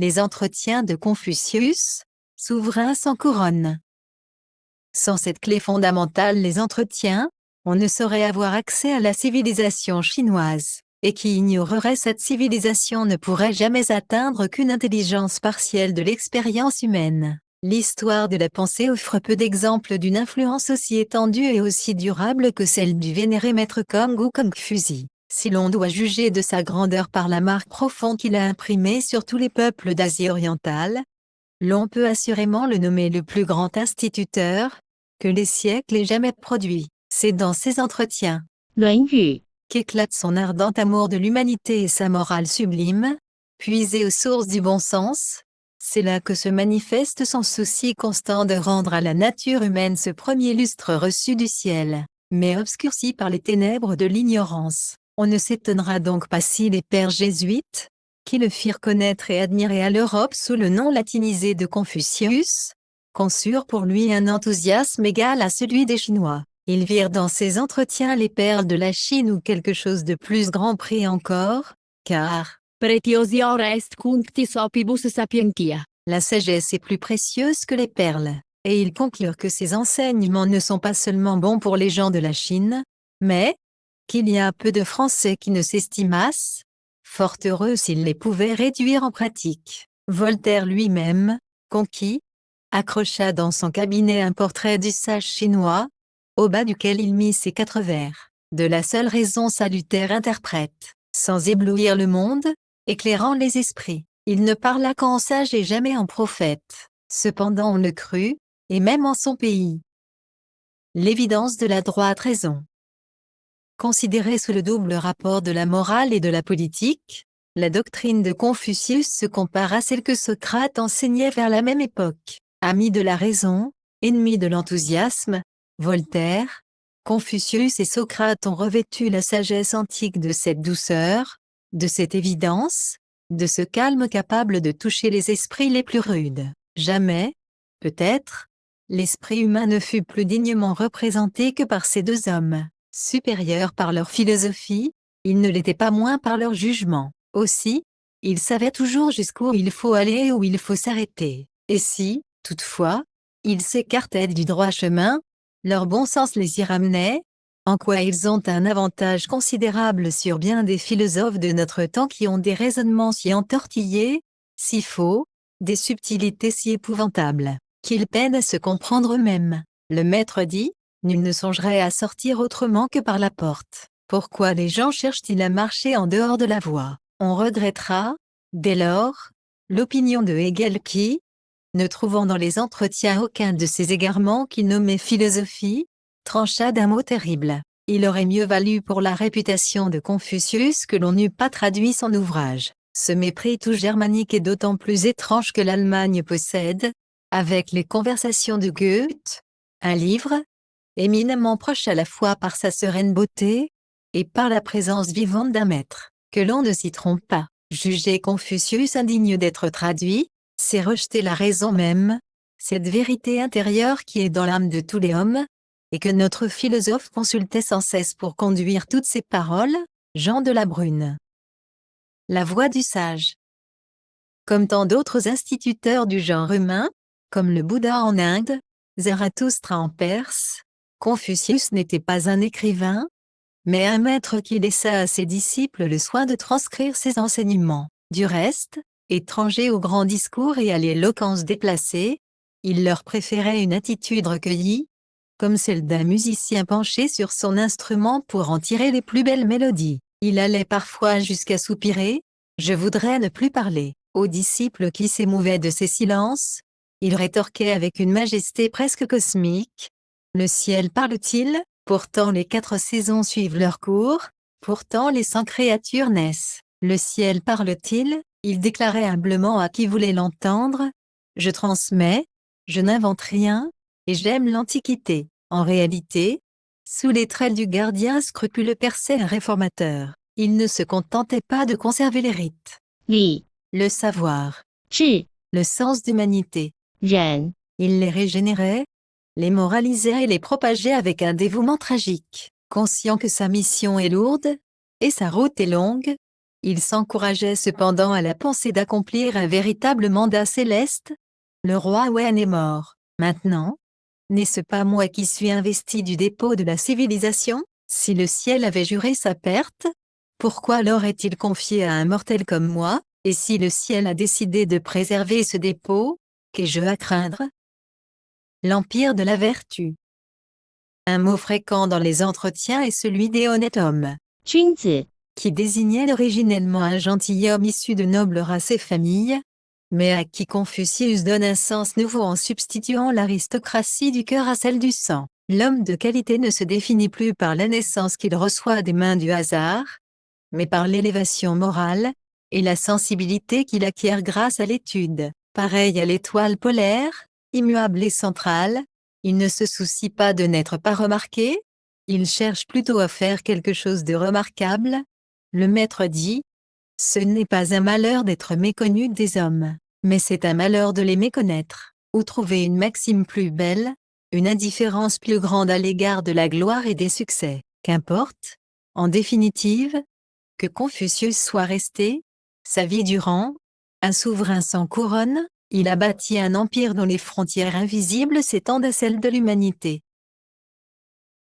Les entretiens de Confucius, souverain sans couronne. Sans cette clé fondamentale, les entretiens, on ne saurait avoir accès à la civilisation chinoise, et qui ignorerait cette civilisation ne pourrait jamais atteindre qu'une intelligence partielle de l'expérience humaine. L'histoire de la pensée offre peu d'exemples d'une influence aussi étendue et aussi durable que celle du vénéré maître Kong ou Confuci. Si l'on doit juger de sa grandeur par la marque profonde qu'il a imprimée sur tous les peuples d'Asie orientale, l'on peut assurément le nommer le plus grand instituteur que les siècles aient jamais produit. C'est dans ses entretiens 论语 qu'éclate son ardent amour de l'humanité et sa morale sublime, puisée aux sources du bon sens. C'est là que se manifeste son souci constant de rendre à la nature humaine ce premier lustre reçu du ciel, mais obscurci par les ténèbres de l'ignorance. On ne s'étonnera donc pas si les pères jésuites, qui le firent connaître et admirer à l'Europe sous le nom latinisé de Confucius, conçurent pour lui un enthousiasme égal à celui des Chinois. Ils virent dans ses entretiens les perles de la Chine ou quelque chose de plus grand prix encore, car Pretiosia est cunctis opibus sapientia. la sagesse est plus précieuse que les perles, et ils conclurent que ces enseignements ne sont pas seulement bons pour les gens de la Chine, mais qu'il y a peu de Français qui ne s'estimassent fort heureux s'ils les pouvaient réduire en pratique. Voltaire lui-même, conquis, accrocha dans son cabinet un portrait du sage chinois, au bas duquel il mit ses 4 vers. De la seule raison salutaire interprète, sans éblouir le monde, éclairant les esprits. Il ne parla qu'en sage et jamais en prophète. Cependant on le crut, et même en son pays. L'évidence de la droite raison. Considérée sous le double rapport de la morale et de la politique, la doctrine de Confucius se compare à celle que Socrate enseignait vers la même époque. Ami de la raison, ennemi de l'enthousiasme, Voltaire, Confucius et Socrate ont revêtu la sagesse antique de cette douceur, de cette évidence, de ce calme capable de toucher les esprits les plus rudes. Jamais, peut-être, l'esprit humain ne fut plus dignement représenté que par ces deux hommes. Supérieurs par leur philosophie, ils ne l'étaient pas moins par leur jugement. Aussi, ils savaient toujours jusqu'où il faut aller et où il faut s'arrêter. Et si, toutefois, ils s'écartaient du droit chemin, leur bon sens les y ramenait, en quoi ils ont un avantage considérable sur bien des philosophes de notre temps qui ont des raisonnements si entortillés, si faux, des subtilités si épouvantables, qu'ils peinent à se comprendre eux-mêmes. Le maître dit, nul ne songerait à sortir autrement que par la porte. Pourquoi les gens cherchent-ils à marcher en dehors de la voie? On regrettera, dès lors, l'opinion de Hegel qui, ne trouvant dans les entretiens aucun de ces égarements qu'il nommait philosophie, trancha d'un mot terrible. Il aurait mieux valu pour la réputation de Confucius que l'on n'eût pas traduit son ouvrage. Ce mépris tout germanique est d'autant plus étrange que l'Allemagne possède, avec les Conversations de Goethe, un livre, éminemment proche à la fois par sa sereine beauté, et par la présence vivante d'un maître. Que l'on ne s'y trompe pas. Juger Confucius indigne d'être traduit, c'est rejeter la raison même, cette vérité intérieure qui est dans l'âme de tous les hommes, et que notre philosophe consultait sans cesse pour conduire toutes ses paroles, Jean de La Brune. La voix du sage. Comme tant d'autres instituteurs du genre humain, comme le Bouddha en Inde, Zarathustra en Perse, Confucius n'était pas un écrivain, mais un maître qui laissa à ses disciples le soin de transcrire ses enseignements. Du reste, étranger aux grands discours et à l'éloquence déplacée, il leur préférait une attitude recueillie, comme celle d'un musicien penché sur son instrument pour en tirer les plus belles mélodies. Il allait parfois jusqu'à soupirer, « Je voudrais ne plus parler ». Aux disciples qui s'émouvaient de ces silences, il rétorquait avec une majesté presque cosmique, « Le ciel parle-t-il ? Pourtant les 4 saisons suivent leur cours, pourtant les 100 créatures naissent. Le ciel parle-t-il ?» Il déclarait humblement à qui voulait l'entendre, « Je transmets, je n'invente rien, et j'aime l'Antiquité. » En réalité, sous les traits du gardien scrupuleux perçait un réformateur. Il ne se contentait pas de conserver les rites, 礼 le savoir, 智 le sens d'humanité. 忍 Il les régénérait, les moralisait et les propageait avec un dévouement tragique. Conscient que sa mission est lourde, et sa route est longue, Il s'encourageait cependant à la pensée d'accomplir un véritable mandat céleste. Le roi Wen est mort. Maintenant, n'est-ce pas moi qui suis investi du dépôt de la civilisation? Si le ciel avait juré sa perte, pourquoi l'aurait-il confié à un mortel comme moi? Et si le ciel a décidé de préserver ce dépôt, qu'ai-je à craindre? L'empire de la vertu. Un mot fréquent dans les entretiens est celui des honnêtes hommes, 君子 qui désignait originellement un gentilhomme issu de nobles races et familles, mais à qui Confucius donne un sens nouveau en substituant l'aristocratie du cœur à celle du sang. L'homme de qualité ne se définit plus par la naissance qu'il reçoit des mains du hasard, mais par l'élévation morale et la sensibilité qu'il acquiert grâce à l'étude. Pareil à l'étoile polaire, immuable et centrale, il ne se soucie pas de n'être pas remarqué, il cherche plutôt à faire quelque chose de remarquable. Le maître dit: ce n'est pas un malheur d'être méconnu des hommes, mais c'est un malheur de les méconnaître. Ou trouver une maxime plus belle, une indifférence plus grande à l'égard de la gloire et des succès. Qu'importe, en définitive, que Confucius soit resté, sa vie durant, un souverain sans couronne, il a bâti un empire dont les frontières invisibles s'étendent à celles de l'humanité.